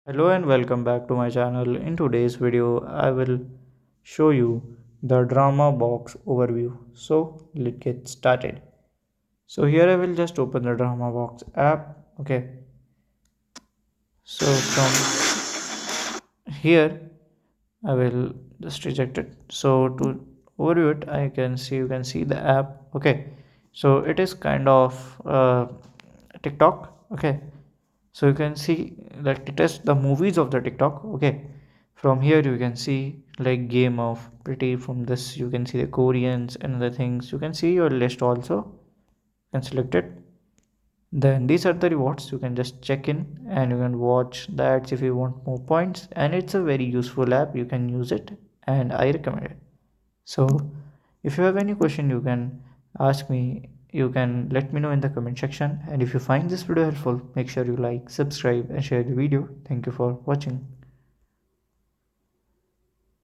Hello and welcome back to my channel. In today's video, I will show you the drama box overview. So let's get started. So here I will just open the drama box app. Okay. So from here I will just reject it. So to overview it, I can see you can see the app. Okay. So it is kind of TikTok. Okay. So you can see like it is the movies of the TikTok. Okay. From here you can see like game of pretty. From this you can see the Koreans and other things. You can see your list also. You can select it. Then these are the rewards. You can just check in and you can watch the ads if you want more points. And it's a very useful app. You can use it and I recommend it. So if you have any question you can ask me. You can let me know in the comment section. And if you find this video helpful, make sure you like, subscribe and share the video. Thank you for watching.